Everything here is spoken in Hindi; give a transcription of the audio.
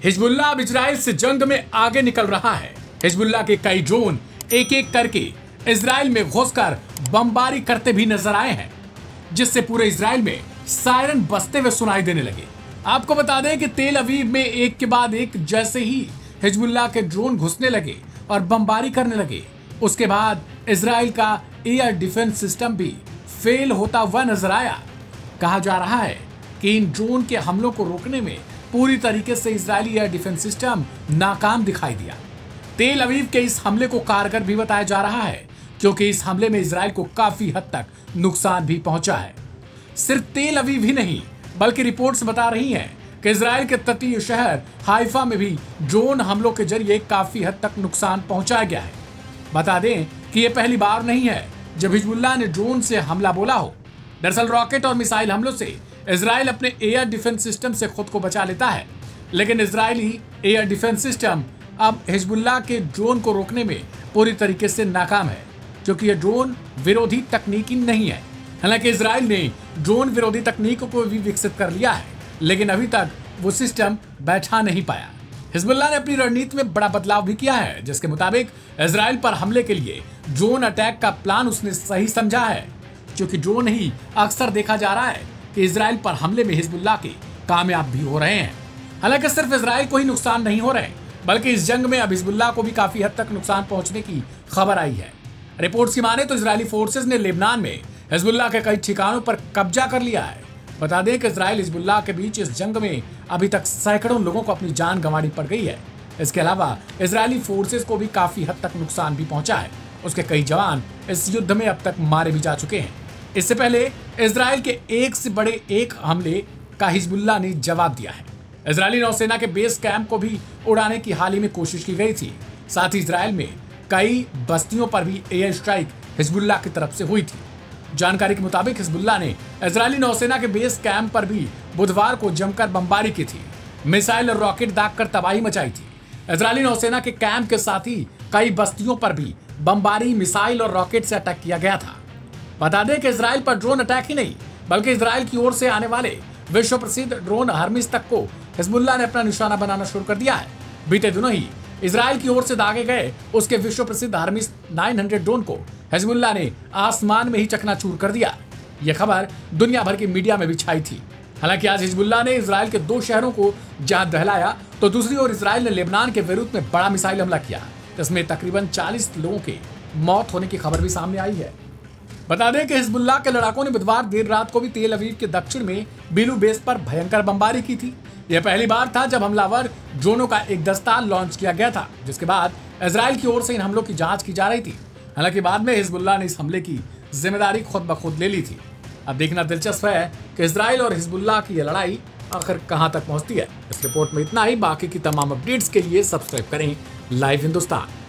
हिजबुल्लाह अब इजराइल से जंग में आगे निकल रहा है। हिजबुल्लाह के कई ड्रोन एक एक करके इजराइल में घुसकर बमबारी करते भी नजर आए हैं, जिससे पूरे इजराइल में सायरन बजते हुए सुनाई देने लगे। आपको बता दें कि तेल अवीव में एक के बाद एक जैसे ही हिजबुल्लाह के ड्रोन घुसने लगे और बमबारी करने लगे, उसके बाद इजराइल का एयर डिफेंस सिस्टम भी फेल होता हुआ नजर आया। कहा जा रहा है कि इन ड्रोन के हमलों को रोकने में पूरी तरीके से इजरायली एयर डिफेंस सिस्टम नाकाम दिखाई दिया। तेल अवीव के इस हमले को कारगर भी बताया जा रहा है, क्योंकि इस हमले में इजराइल को काफी हद तक नुकसान भी पहुंचा है। सिर्फ तेल अवीव ही नहीं, बल्कि रिपोर्ट्स बता रही हैं कि इजराइल के तटीय शहर हाइफा में भी ड्रोन हमलों के जरिए काफी हद तक नुकसान पहुंचाया गया है। बता दें कि यह पहली बार नहीं है जब हिजबुल्लाह ने ड्रोन से हमला बोला हो। दरअसल रॉकेट और मिसाइल हमलों से इजराइल अपने एयर डिफेंस सिस्टम से खुद को बचा लेता है, लेकिन इजरायली एयर डिफेंस सिस्टम अब हिजबुल्लाह के ड्रोन को रोकने में पूरी तरीके से नाकाम है, क्योंकि यह ड्रोन विरोधी तकनीकी नहीं है। हालांकि इजराइल ने ड्रोन विरोधी तकनीकों को भी विकसित कर लिया है, लेकिन अभी तक वो सिस्टम बैठा नहीं पाया। हिजबुल्लाह ने अपनी रणनीति में बड़ा बदलाव भी किया है, जिसके मुताबिक इजराइल पर हमले के लिए ड्रोन अटैक का प्लान उसने सही समझा है, क्योंकि ड्रोन ही अक्सर देखा जा रहा है कि इजराइल पर हमले में हिजबुल्लाह के कामयाब भी हो रहे हैं। हालांकि सिर्फ इजराइल को ही नुकसान नहीं हो रहे, बल्कि इस जंग में अब हिजबुल्लाह को भी काफी हद तक नुकसान पहुंचने की खबर आई है। रिपोर्ट्स की माने तो इजरायली फोर्सेस ने लेबनान में हिजबुल्लाह के कई ठिकानों पर कब्जा कर लिया है। बता दें कि इजराइल हिजबुल्लाह के बीच इस जंग में अभी तक सैकड़ों लोगों को अपनी जान गंवानी पड़ गई है। इसके अलावा इजरायली फोर्सेस को भी काफी हद तक नुकसान भी पहुंचा है। उसके कई जवान इस युद्ध में अब तक मारे भी जा चुके हैं। इससे पहले इजराइल के एक से बड़े एक हमले का हिजबुल्लाह ने जवाब दिया है। इजरायली नौसेना के बेस कैंप को भी उड़ाने की हाल ही में कोशिश की गई थी। साथ ही इजराइल में कई बस्तियों पर भी एयर स्ट्राइक हिजबुल्लाह की तरफ से हुई थी। जानकारी के मुताबिक हिजबुल्लाह ने इजरायली नौसेना के बेस कैंप पर भी बुधवार को जमकर बमबारी की थी। मिसाइल और रॉकेट दागकर तबाही मचाई थी। इजरायली नौसेना के कैंप के साथ ही कई बस्तियों पर भी बमबारी, मिसाइल और रॉकेट से अटैक किया गया था। बता दें कि इजराइल पर ड्रोन अटैक ही नहीं, बल्कि इजराइल की ओर से आने वाले विश्व प्रसिद्ध ड्रोन हर्मिस तक को हिजबुल्लाह ने अपना निशाना बनाना शुरू कर दिया है। बीते दिनों ही इजराइल की ओर से दागे गए उसके विश्व प्रसिद्ध हर्मिस 900 ड्रोन को हिजबुल्लाह ने आसमान में ही चकनाचूर कर दिया। यह खबर दुनिया भर की मीडिया में भी छाई थी। हालांकि आज हिजबुल्लाह ने इजराइल के 2 शहरों को जहां दहलाया, तो दूसरी ओर इजराइल ने लेबनान के बेरूत में बड़ा मिसाइल हमला किया, जिसमें तकरीबन 40 लोगों के मौत होने की खबर भी सामने आई है। बता दें कि हिजबुल्लाह के लड़ाकों ने बुधवार देर रात को भी तेल अवीव के दक्षिण में बिलू बेस पर भयंकर बमबारी की थी। यह पहली बार था जब हमलावर ड्रोनों का एक दस्ता लॉन्च किया गया था, जिसके बाद इजराइल की ओर से इन हमलों की जांच की जा रही थी। हालांकि बाद में हिजबुल्लाह ने इस हमले की जिम्मेदारी खुद ब खुद ले ली थी। अब देखना दिलचस्प है कि इजराइल और हिजबुल्लाह की यह लड़ाई आखिर कहां तक पहुंचती है। इस रिपोर्ट में इतना ही। बाकी की तमाम अपडेट्स के लिए सब्सक्राइब करें लाइव हिंदुस्तान।